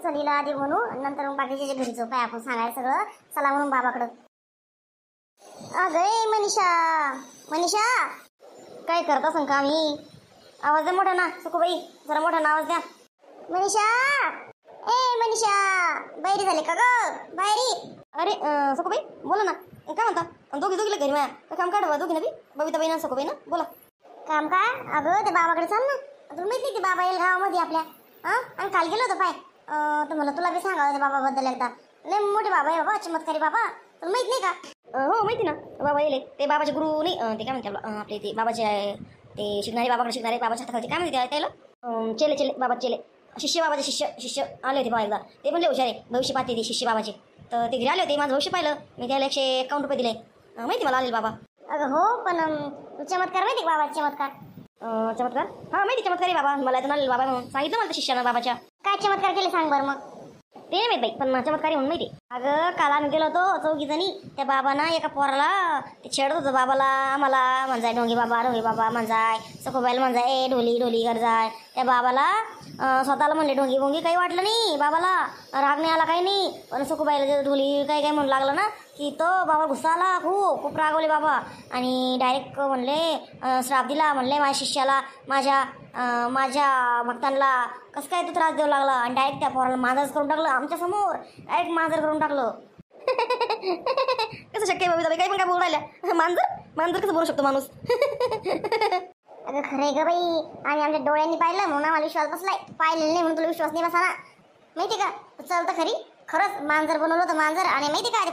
चलीला आधी म्हणू नंतर मग बाकीच्या घरी जाऊ. काय आपण सांगायला सगळं चला म्हणून बाबाकडं. अगं मनीषा मनीषा काय करत असं का मी? आवाज द्या मोठा ना सुखूबाई, जरा मोठा ना आवाज द्या. मनीषा मनीषा बाहेरी झाले का ग? बाहेरी. अरे सुखूबाई बोला ना, काय म्हणता? दोघी दोघीला घरी माझ्या काम काढवा दोघी ना बी, बबिताबाई ना सुखूबाई ना. बोला. काम काय? अगं ते बाबाकडे चाल ना. तुला माहिती नाही ते बाबा येईल गावामध्ये आपल्या. आणि काल गेलो होतो पाय. तर मला तुला बी सांगावं त्या बाबाबद्दल एकदा. लय मोठे बाबा आहे बाबा, चमत्कारी बाबा. तुला माहित नाही का? हो माहिती ना बाबा येले. ते बाबाचे गुरु नाही, ते काय म्हणते आपले ते बाबाचे ते शिकणारे, बाबाकडे शिकणारे, बाबाच्या हाताखालचे काय म्हणते त्याला? चेले चेले बाबा चेले, शिष्य बाबाचे शिष्य आले होते बाबा एकदा. ते पण लय हुशार आहे, भविष्य पाहते ते शिष्य बाबाचे. तर ते घरी आले होते, माझं भविष्य पाहिलं मी. त्याला 151 रुपये दिले. माहिती मला आलेल बाबा. अगं हो पण चमत्कार माहिती का बाबा? चमत्कार चमत्कार हां माहिती. चमत्कारी बाबा मला इथून आलेल बाबा म्हणून सांगितलं मला शिष्यानं बाबाच्या. काय चमत्कार केले सांग बरं मग? ते नाही माहित बाई, पण चमत्कारी म्हणून माहिती. अगं काल आम्ही गेलो होतो 4 जणी. त्या बाबांना एका पोराला ते छेडत होतं बाबाला. आम्हाला म्हणजाय ढोंगी बाबा म्हणजाय. सखोबाईला म्हणजाय ढोली ढोली कर जाय. त्या बाबाला स्वतःला म्हणले ढोंगी भोंगी, काही वाटलं नाही बाबाला, राग नाही आला काही नाही. पण सखोबाईला ढोली काही काही म्हणू लागलं ना की तो बाबा गुस्सा आला, खूप रागवले बाबा. आणि डायरेक्ट म्हणले श्राप दिला. म्हणले माझ्या शिष्याला, माझ्या भक्तांना कसं काय तू त्रास देऊ लागला. आणि डायरेक्ट त्या पोराला मांजरच करून टाकलं आमच्या समोर. डायरेक्ट मांजर करून टाकलं. कसं शक्य आहे? काही पण काय बोलू राहिल्या? मांजर कसं बोलू शकतो माणूस? अगं खरंय ग बाई, आणि आमच्या डोळ्यांनी पाहिलं म्हणून आम्हाला विश्वास बसलाय. पाहिलेलं नाही म्हणून तुला विश्वास नाही बसा ना. माहिती का? चल तर खरी, खरंच मांजर बनवलं होतं मांजर. आणि माहिती का ते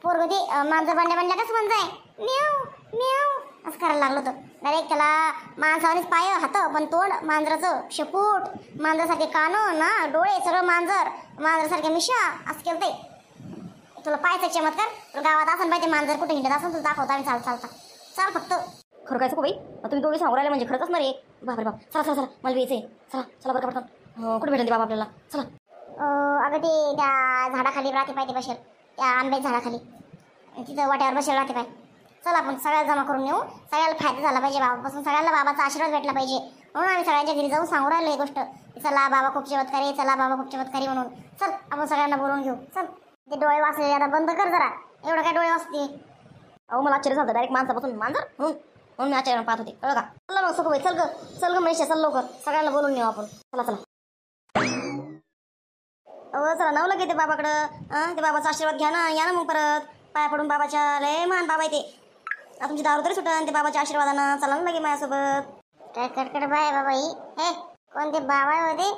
पोरग ते मांजर बनल्या कसं म्हणताय म्याव म्याव असं करायला लागलं होतं. डायरेक्ट त्याला माणसावानीच पाय हात पण तोंड मांजराचं, शेपूट मांजरासारखे कान ना, डोळे सगळं मांजरासारख्या मिशा असं केलं ते. तुला पाहायचं चमत्कार? तुला गावात असं पाहिजे मांजर कुठे हिंडत असं तुला दाखवता आम्ही चाल फक्त. खरं काय बाई तुम्ही दोघे सांगू राहिले म्हणजे खरंच असणार आहे. बापरे बाप, चला मला यायचंय. चला बरं का पटकन. कुठे भेटेल ते बाबा आपल्याला? चला. अगं ते त्या झाडाखाली राहते पाहिजे बसेल, त्या आंब्याच्या झाडाखाली तिथं वाट्यावर बसेल राहते पाय. चला आपण सगळ्याला जमा करून नेऊ. सगळ्याला फायदा झाला पाहिजे बाबापासून, सगळ्याला बाबाचा आशीर्वाद भेटला पाहिजे म्हणून आम्ही सगळ्यांच्या घरी जाऊन सांगू राहिलो ही गोष्ट. चला बाबा खूप चमत्कारी, चला बाबा खूप चमत्कारी म्हणून. चल आपण सगळ्यांना बोलवून घेऊ. चल. ते डोळे वाचले आता बंद कर जरा. एवढं काय डोळे वाचते? अहो मला आश्चर्य झालं डायरेक्ट माणसापासून मांजर म्हणून मी आश्चर्य पाहत होते. कळलं का? चला मग सुखबाई चल ग मनीषा, चल लवकर सगळ्यांना बोलून नेऊ आपण. चला. चला नाव लगे ते बाबाकडं. ते बाबाचा आशीर्वाद घ्या ना. या ना मग परत पाया पडून बाबाच्या. लय मान बाबा आहे ते. तुमची दारू तरी सुटन ते बाबाच्या आशीर्वादानं. चला ना लगे माझ्यासोबत. काय कडकड बाय बाबा ही. हे कोणते बाबा होते?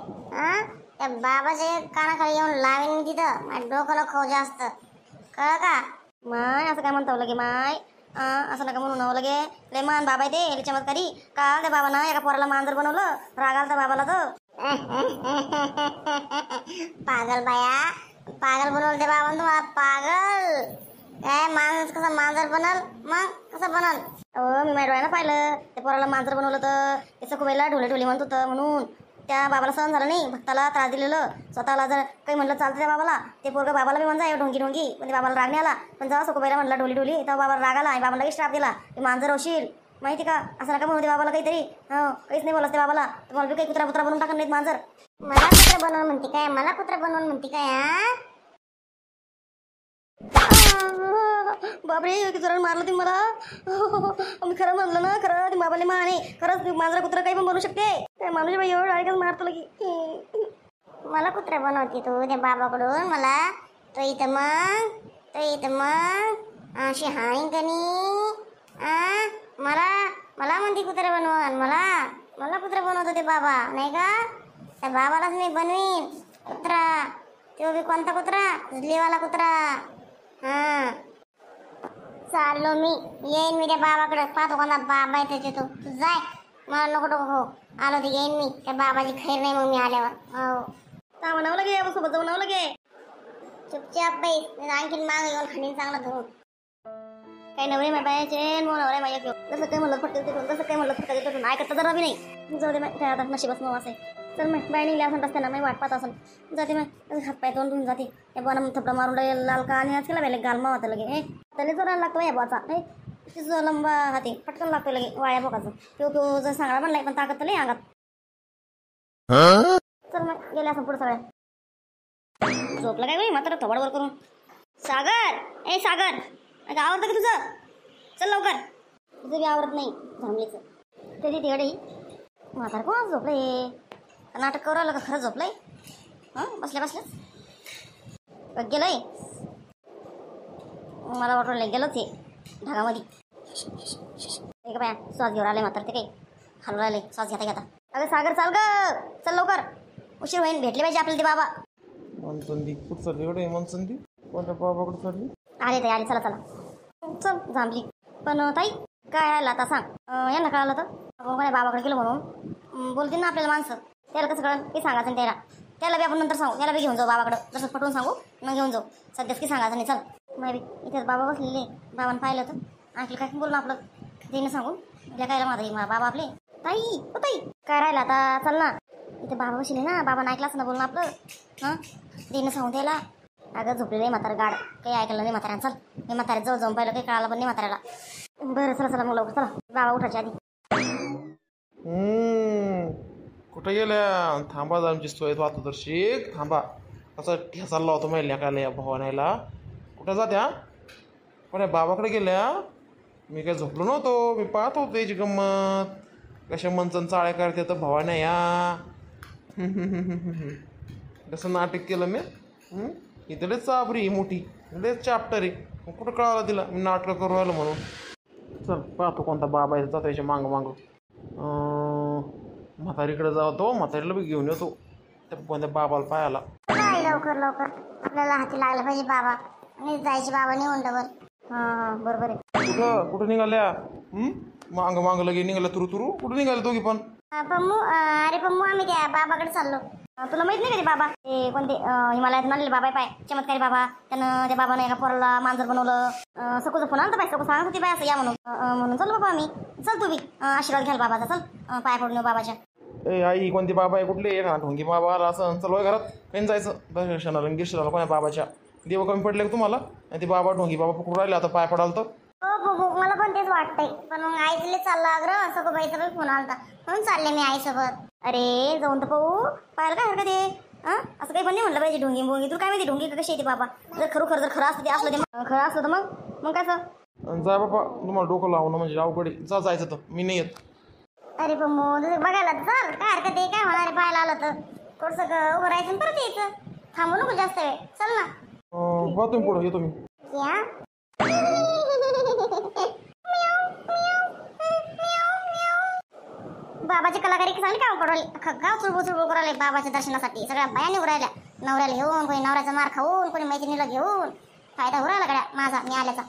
त्या बाबाच्या कानाखाली येऊन लावेन तिथं. माझ्या डोक्याला खो जास्त. कळलं का? माय असं काय म्हणतो लगे माय? असं नका म्हणून नाव लगे. लय मान बाबा आहे ते चमत्कारी. का त्या बाबानं एका पोराला मांजर बनवलं. राग आला त्या बाबाला तर. पागल बाया, पागल बनवलं ते बाबा तुम्हाला. पागल काय? माणूस कसा मांजर बनल? मग कसं बनल? मी माझ्या डोळ्यानं पाहिलं त्या पोराला मांजर बनवलं तर. ते सखूबाईला ढोले म्हणत होतं म्हणून त्या बाबाला सहन झालं नाही. भक्ताला त्रास दिलेलं. स्वतःला जर काही म्हणलं चालतं त्या बाबाला. ते पोरगं बाबाला बी म्हणजा ढोंगी पण ते बाबाला राग नाही आला. पण जेव्हा सखूबाईला म्हणलं ढोली तेव्हा बाबाला राग आला आणि बाबाला लगेच श्राप दिला. ते मांजर होशील माहिती का? असं नका म्हणू ते बाबाला काहीतरी. काहीच नाही बोलत ते बाबाला. तुम्हाला काही कुत्रा बनवून टाकत नाहीत मांजर. मला कुत्रा बनवून म्हणते काय? मला कुत्रा बनवून म्हणते काय? बापरे जरा मारलं तुम्ही मला. मी खरं म्हणलं ना, खरं ते बाबाले माने खरंच मांजरा कुत्रा काही पण बनवू शकते. काय माणूस बाई एवढं ऐकच मारतो लगी. मला कुत्रा बनवते तू त्या बाबाकडून मला. तो इथं मग अशी हाय कनी. मला म्हणते कुत्रा बनवून. मला कुत्रा बनवतो ते बाबा नाही का? त्या बाबालाच मी बनवीन कुत्रा. तो बी कोणता कुत्रा? जुलीवाला कुत्रा. चाललो मी. येईन मी त्या बाबाकडे. पाहतो कोणता बाबा आहे त्याचे. तू जाय. मला नको हो. आलो ते येईन मी. त्या बाबाची खैर नाही मग मी आल्यावर. हो का म्हणावं लगे आपण सोबत जाऊ म्हणावं लगे. चुपचाप बाई, आणखीन माग येऊन खाणीन चांगलं धरून. काही नवरे माय पायाचे नवरे माय घेऊ. जसं काही म्हणलं फटके तिथून, जसं काही म्हणलं फटके तिथून. ऐकत जरा बी नाही. जाऊ दे माय, काय आता नशीबच नऊ असे. चल मग बाय निघल्या असं रस्त्यानं मी वाट पाहत असेल. जाते मग हातपाय तोंडून जाते. या बोना थपडा मारून लाल का आणि केला वेळे गाल मावता लगे. त्याला जोराला लागतो या बोचा. तिचं लंबा हाती पटकन लागतो लगे वाया बोकाचं. तो जर सांगणार म्हणलाय पण ताकद तर नाही अंगात. चल मग गेल्या असं पुढे सगळ्या. झोपला काय बाई मात्र थोबाडवर करून. सागर, ए सागर, अगं आवडतं का तुझं? चल लवकर. तुझं बी आवडत नाही झांबलीचं. तरी तिकडे म्हातार कोण झोपलंय? नाटक करू आलं का खरं झोपलंय? हां बसल्या बसल्याच गेलंय. मला वाटलं गेलंच हे ढगामध्ये. एक बाया श्वास घेऊन आले म्हातार ते काही हलवून राहिले श्वास घेता घेता. अगं सागर चाल ग, चल लवकर, उशीर होईन. भेटले पाहिजे आपल्याला ते बाबा. मनसंदी कुठं चालली एवढे? मनसंदी कोणत्या बाबाकडे चालली? आले ताई आले, चला चला चल झांबली. पण ताई काय राहिलं आता सांग. यांना कळालं तर माझ्या बाबाकडे गेलो म्हणून बोलतील ना आपल्याला माणसं. त्याला कसं कळलं की सांगायचं त्याला. त्याला बी आपण नंतर सांगू. त्याला बी घेऊन जाऊ बाबाकडं. जसं पटवून सांगू मग घेऊन जाऊ. सध्याच की सांगायचं नाही. चल माय बी इथेच बाबा बसलेले. बाबांना पाहिलं तर आणखी काय बोलणं आपलं देणं सांगून उद्या कायला माझा बाबा आपले. ताई ओ ताई काय राहिलं आता, चल ना. इथे बाबा बसले ना, बाबांना ऐकलाच ना बोलणं आपलं. हां देणं सांगून त्याला. अगं झोपलेलं आहे म्हातारा गाड, काही ऐकलं नाही म्हाताऱ्यानं. चल मी म्हाताऱ्यात जवळ जाऊन पाहिलं काही कळालं पण नाही म्हाताऱ्याला. बरं चला चला मग लवकर चला, बाबा उठायच्या आधी. कुठं गेल्या? थांबा आमची सोय वाहतो तर शेक. थांबा असं ठेचायला होतो महिल्या काल या भवानायला. कुठं जात्या? पण या बाबाकडे गेल्या. मी काय झोपलो नव्हतो, मी पाहत होतो याची गंमत. कशा मनचन चाळ्या करते तर भवान्या या. कसं नाटक केलं मी. इथे लयच चाबरी ही मोठी, लयच चाप्टर आहे. कुठं कळालं तिला मी नाटकं करू राहिलो म्हणून. चल पाहतो कोणता बाबा आहे जातो याच्या मागं मागं. म्हातारीकडे जातो, म्हातारीला बी घेऊन येतो त्या कोणत्या बाबाला पाहायला. काय लवकर लवकर आपल्याला हाती लागलं पाहिजे बाबा. आणि जायची बाबा नाही उंडवर. हां बरोबर आहे. कुठं कुठं निघाल्या? मागं मागं लगे निघाल्या तुरू तुरू. कुठं निघाल्या दोघी पण? पम्मू, अरे पम्मू आम्ही त्या बाबाकडे चाललो. तुला माहित नाही का ते बाबा? ते कोणते हिमालयात आणलेले बाबा आहे पाय, चमत्कारी बाबा. त्यानं त्या बाबानं एका पोराला मांजर बनवलं. सकूचा फोन आला पाय, सकू सांगत होती बाय असं या म्हणून. म्हणून चल बाबा आम्ही. चल तू बी आशीर्वाद घ्याल बाबाचा. चल पाय पडून बाबाच्या. ए आई कोणती बाबा आहे कुठले? एक ढोंगी बाबा आला असं. चल घरात काही जायचं दर्शनाला गिर्शनाला कोणा बाबाच्या. देव कमी पडले का तुम्हाला? आणि ते बाबा ढोंगी बाबा पकडून राहिले आता पाय पडाल तर. हो मला पण तेच वाटतंय. पण मग आई तिला चालला अग्र सकोबाईचा पण फोन आला म्हणून चालले मी आईसोबत. अरे जाऊन तर पाहू, पाहायला काय हरकत आहे? असं काही पण नाही म्हटलं पाहिजे ढोंगी बोंगी. तुला काय माहिती ढोंगी कशी येते बाबा? जर खरोखर जर खरं असतं ते असलं ते खरं असलं तर मग काय सर? जा बाबा, तुम्हाला डोकं लावणं म्हणजे अवघड आहे. जा जायचं तर मी नाही येत. अरे पण तुझं बघायला चल, काय हरकत आहे? काय होणार आहे पाहायला आलं तर? थोडंसं उभं राहायचं आणि परत यायचं. थांबू नको जास्त वेळ. चल ना. तुम्ही पुढं येतो मी. या बाबाची कलाकारी चांगली काम करू राहिली. गाव चुळबुळ चुळबुळ करू राहिले बाबाच्या दर्शनासाठी. सगळ्या बाया निघू राहिल्या. नवऱ्याला घेऊन, कोणी नवऱ्याचा मार खाऊन, कोणी मैत्रिणीला घेऊन. फायदा होऊ राहिला गड्या माझा मी आल्याचा.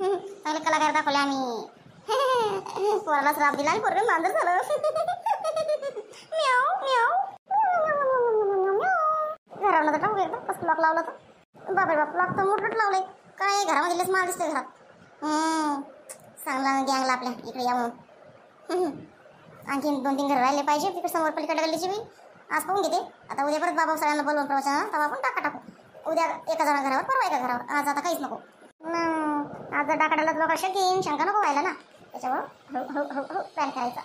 चांगले कलाकार दाखवले आम्ही. पोराला श्राप दिला आणि पोरं मांजर झालं. घराला तर टाकू एकदम कसं लॉक लावलं तर. बापरे बाप, लॉक तर मोठं लावलंय. काय घरामध्ये लस माल दिसतोय घरात. चांगला गँगला आपल्या इकडे या म्हणून. आणखी 2-3 घर राहिले पाहिजे तिकडे समोर पलीकडे गल्लीची बी. आज पाहून घेते. आता उद्या परत बाबा सगळ्यांना बोलवून प्रवचन तेव्हा आपण टाकू. उद्या एका जणा घरावर, परवा एका घरावर. आज आता काहीच नको. आज जर डाकाडाला लोक शंका नको व्हायला ना. त्याच्यामुळं हळूहळू प्लॅन करायचा.